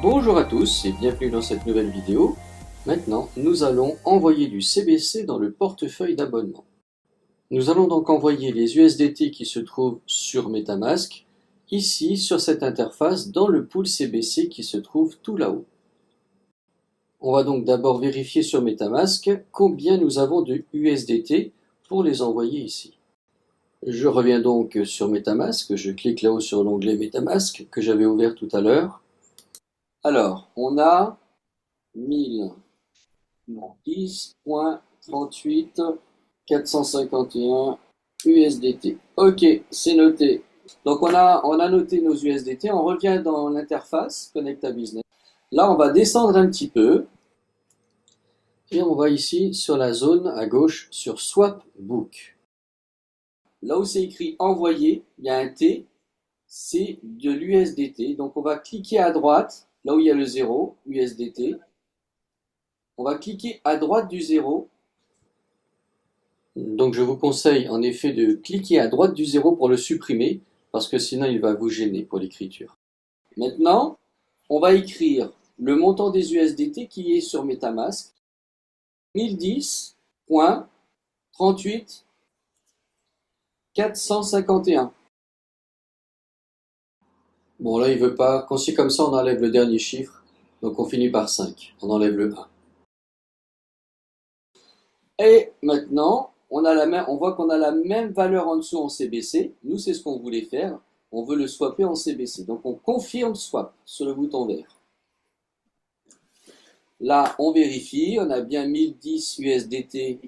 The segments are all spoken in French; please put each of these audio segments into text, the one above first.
Bonjour à tous et bienvenue dans cette nouvelle vidéo. Maintenant, nous allons envoyer du CBC dans le portefeuille d'abonnement. Nous allons donc envoyer les USDT qui se trouvent sur MetaMask, ici sur cette interface dans le pool CBC qui se trouve tout là-haut. On va donc d'abord vérifier sur MetaMask combien nous avons de USDT pour les envoyer ici. Je reviens donc sur MetaMask, je clique là-haut sur l'onglet MetaMask que j'avais ouvert tout à l'heure. Alors, on a 1010.38 451 USDT. Ok, c'est noté. Donc on a noté nos USDT, on revient dans l'interface Connect à Business. Là, on va descendre un petit peu et on va ici sur la zone à gauche sur Swap Book. Là où c'est écrit envoyer, il y a un T, c'est de l'USDT. Donc on va cliquer à droite, là où il y a le 0, USDT. On va cliquer à droite du 0. Donc je vous conseille en effet de cliquer à droite du 0 pour le supprimer, parce que sinon il va vous gêner pour l'écriture. Maintenant, on va écrire le montant des USDT qui est sur MetaMask, 1010.38 451. Bon là il veut pas, quand c'est comme ça on enlève le dernier chiffre, donc on finit par 5, on enlève le 1. Et maintenant, on voit qu'on a la même valeur en dessous en CBC, nous c'est ce qu'on voulait faire, on veut le swapper en CBC, donc on confirme swap sur le bouton vert. Là on vérifie, on a bien 1010 USDT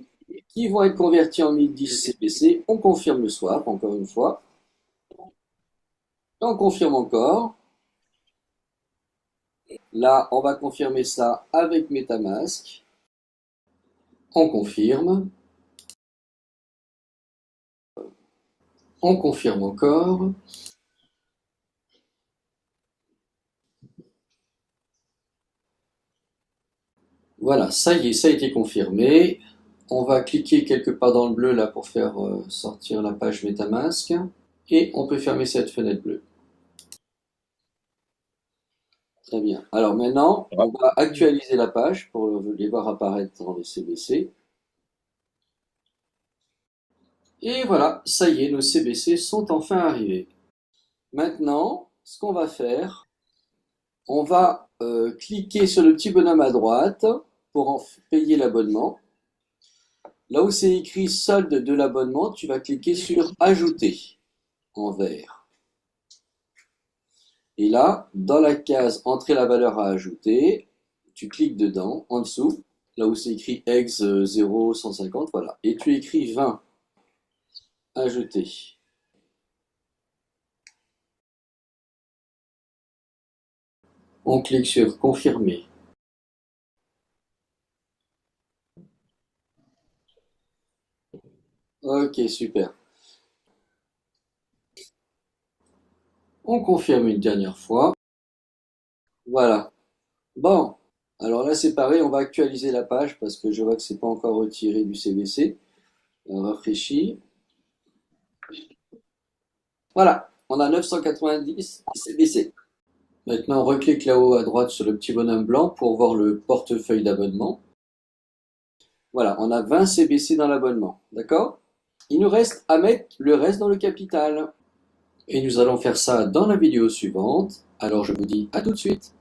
qui vont être convertis en 1010 CBC, on confirme le swap encore une fois. On confirme encore. Là, on va confirmer ça avec MetaMask. On confirme. On confirme encore. Voilà, ça y est, ça a été confirmé. On va cliquer quelque part dans le bleu là pour faire sortir la page MetaMask. Et on peut fermer cette fenêtre bleue. Très bien. Alors maintenant, on va actualiser la page pour les voir apparaître dans les CBC. Et voilà, ça y est, nos CBC sont enfin arrivés. Maintenant, ce qu'on va faire, on va cliquer sur le petit bonhomme à droite pour en payer l'abonnement. Là où c'est écrit solde de l'abonnement, tu vas cliquer sur ajouter en vert. Et là, dans la case entrer la valeur à ajouter, tu cliques dedans, en dessous, là où c'est écrit ex 0,150, voilà. Et tu écris 20. Ajouter. On clique sur confirmer. Ok, super. On confirme une dernière fois. Voilà. Bon, alors là c'est pareil, on va actualiser la page parce que je vois que c'est pas encore retiré du CBC. On rafraîchit. Voilà, on a 990 CBC. Maintenant, on reclique là-haut à droite sur le petit bonhomme blanc pour voir le portefeuille d'abonnement. Voilà, on a 20 CBC dans l'abonnement, d'accord? Il nous reste à mettre le reste dans le capital. Et nous allons faire ça dans la vidéo suivante. Alors je vous dis à tout de suite.